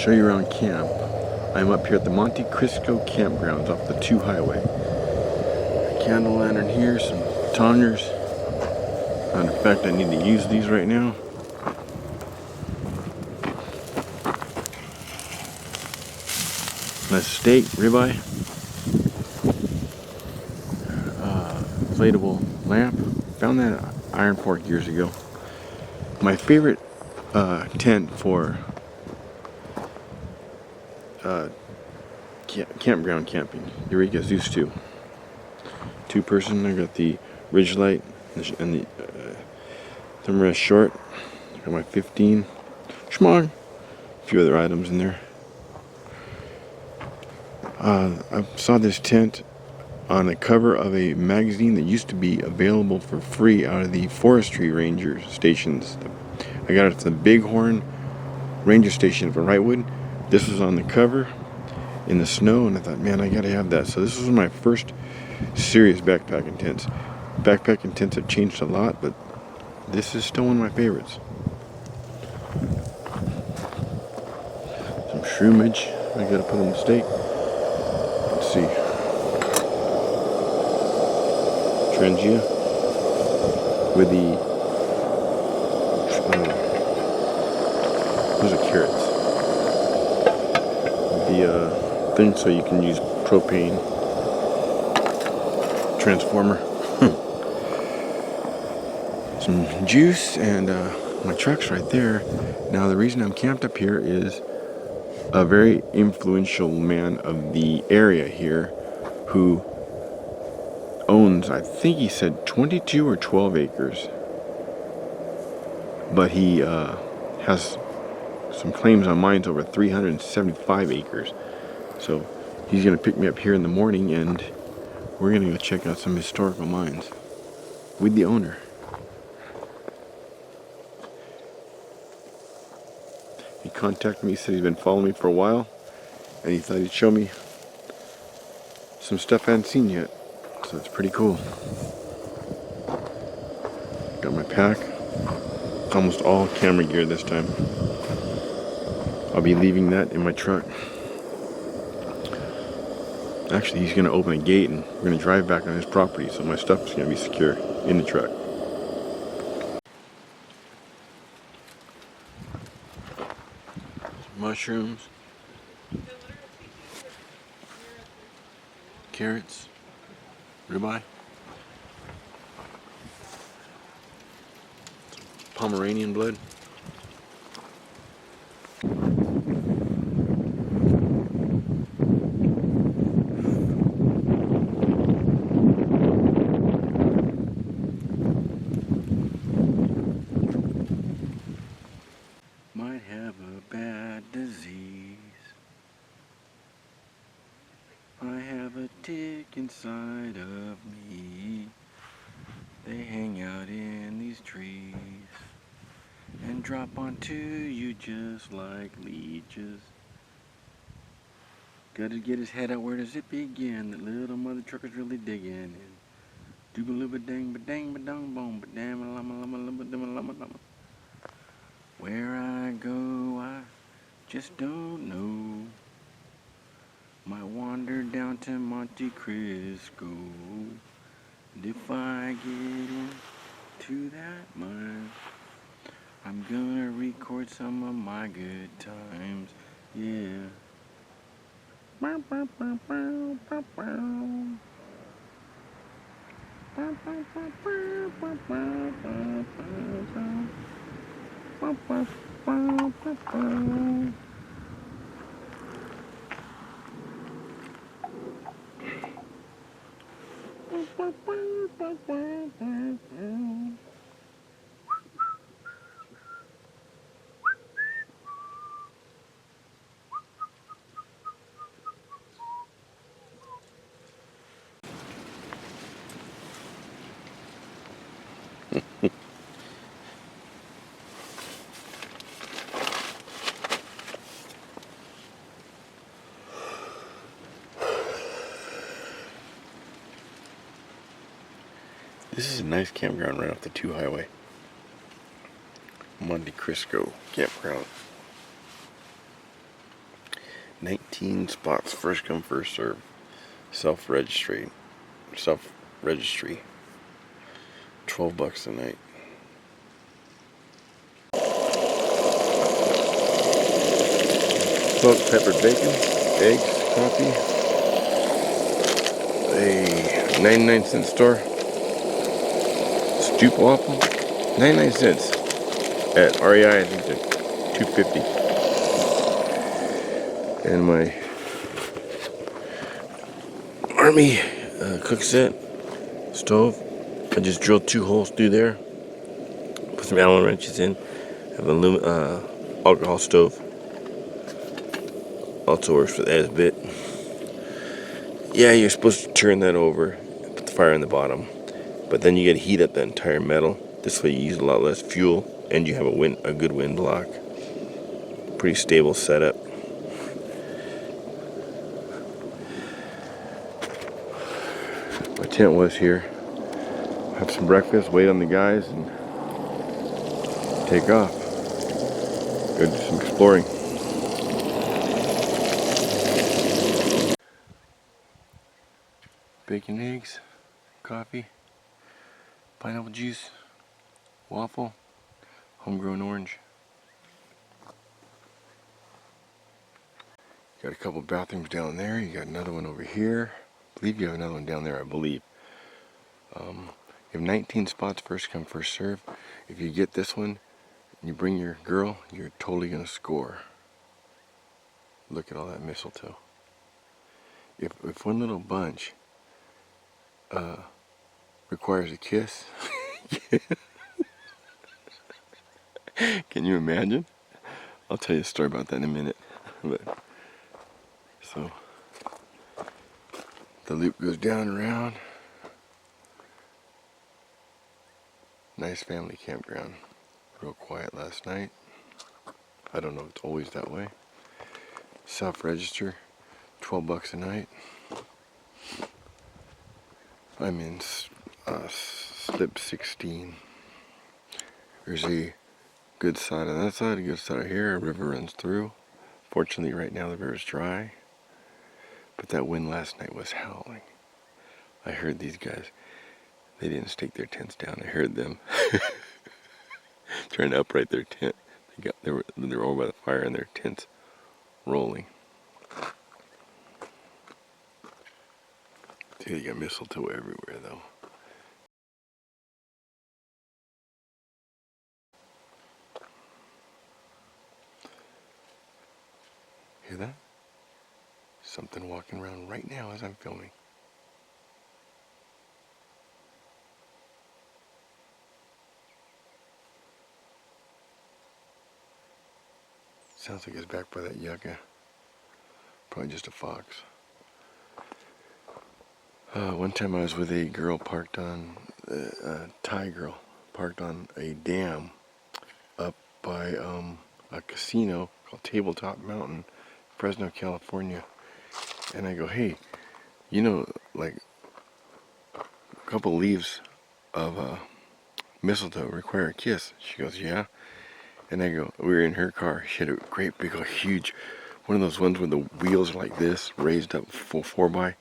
show you around camp. I'm up here at the Monty Cristo campgrounds off the 2 highway. A candle lantern here, some tongers. In fact, I need to use these right now. Nice steak, ribeye. Inflatable lamp. Found that at Iron Fork years ago. My favorite tent for campground camping. Eureka's used to. 2-person. I got the Ridge Light and the Thermarest short. I got my 15 schmog. A few other items in there. I saw this tent on the cover of a magazine that used to be available for free out of the forestry ranger stations. I got it from the Bighorn Ranger Station for Wrightwood. This was on the cover in the snow, and I thought, man, I gotta have that. So this was my first serious backpacking tents. Backpacking tents have changed a lot, but this is still one of my favorites. Some shroomage I gotta put on the steak. Let's see. Trangia with the those are carrots. The thing so you can use propane transformer. Some juice, and my truck's right there. Now the reason I'm camped up here is a very influential man of the area here who owns, I think he said 22 or 12 acres, but he has some claims on mines over 375 acres. So he's gonna pick me up here in the morning, and we're gonna go check out some historical mines with the owner. He contacted me, said he's been following me for a while, and he thought he'd show me some stuff I hadn't seen yet. So it's pretty cool. Got my pack. Almost all camera gear this time. I'll be leaving that in my truck. Actually, he's going to open a gate and we're going to drive back on his property, so my stuff is going to be secure in the truck. Mushrooms. Carrots. Ribeye. Pomeranian blood. Might have a bad disease. I have a tick inside of me. They hang out in these trees and drop onto you just like leeches. Gotta get his head out, where does it begin? That little mother trucker's really digging in. Doogaloo-ba-dang, ba-dang, ba-dong, boom, ba-dam, lama, lama, lama, lama, lama, lama. Where I go, I just don't know. Might wander down to Monty Cristo. And if I get into that mine, I'm gonna record some of my good times, yeah. This is a nice campground right off the 2 highway. Monty Cristo campground. 19 spots, first come, first serve. Self-registry. 12 bucks a night. Salt, peppered bacon, eggs, coffee. A 99-cent store. Stoop waffle, 99 cents. At REI, I think they're $2.50. And my Army cook set stove. I just drilled 2 holes through there. Put some Allen wrenches in. Have an alcohol stove. Also works with as bit. Yeah, you're supposed to turn that over and put the fire on the bottom. But then you gotta heat up the entire metal. This way you use a lot less fuel and you have a good wind block. Pretty stable setup. My tent was here. Have some breakfast, wait on the guys, and take off. Go do some exploring. Bacon, eggs, coffee, pineapple juice, waffle, homegrown orange. Got a couple bathrooms down there. You got another one over here. I believe you have another one down there, I believe. You have 19 spots, first come, first serve. If you get this one and you bring your girl, you're totally gonna score. Look at all that mistletoe. If one little bunch requires a kiss, can you imagine? I'll tell you a story about that in a minute. But so the loop goes down and around. Nice family campground. Real quiet last night. I don't know if it's always that way. Self-register, 12 bucks a night. I'm in slip 16. There's a good side on that side, a good side here. A river runs through. Fortunately, right now the river's dry. But that wind last night was howling. I heard these guys. They didn't stake their tents down. I heard them trying to upright their tent. They were over by the fire and their tents rolling. See, you got mistletoe everywhere though. Hear that? Something walking around right now as I'm filming. Sounds like it's back by that yucca. Probably just a fox. One time I was with a girl parked on, a Thai girl, parked on a dam up by a casino called Tabletop Mountain, Fresno, California. And I go, hey, you know, like a couple leaves of mistletoe require a kiss. She goes, yeah. And I go, we were in her car. She had a great big, huge, one of those ones where the wheels are like this, raised up full 4x,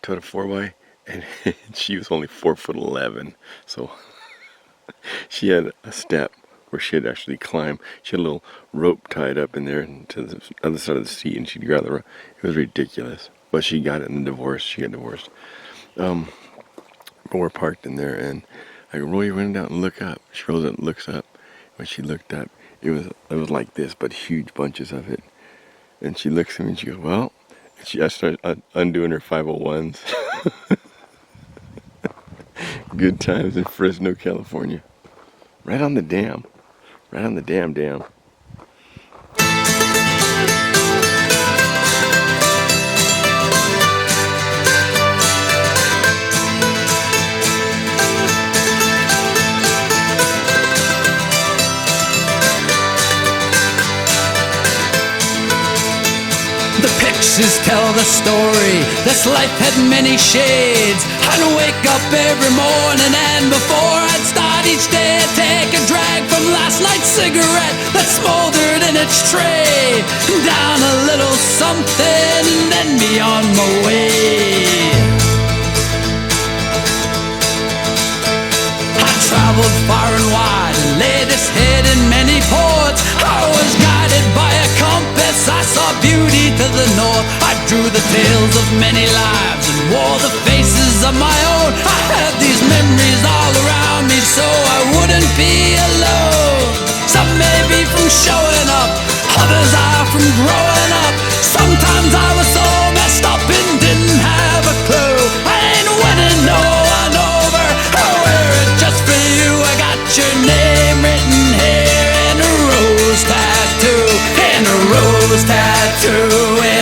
Toyota 4x, and she was only 4'11". So she had a step where she had actually climbed. She had a little rope tied up in there to the other side of the seat, and she'd grab the rope. It was ridiculous. But she got it in the divorce. She got divorced. But we're parked in there, and I go, Roy, run down and look up. She rolls up and looks up. When she looked up, it was like this, but huge bunches of it. And she looks at me and she goes, well, and I started undoing her 501s. Good times in Fresno, California. Right on the dam. Right on the dam. The pictures tell the story. This life had many shades. I'd wake up every morning, and before I'd start each day, I'd take a drag from last night's cigarette that smoldered in its tray. Down a little something beauty to the north. I drew the tales of many lives and wore the faces of my own. I had these memories all around me so I wouldn't be alone. Some may be from showing up, others are from growing up. Sometimes I was so messed up and didn't have a clue. I ain't winning no one over, I wear it just for you. I got your name written here in a rose tattoo, in a rose tattoo.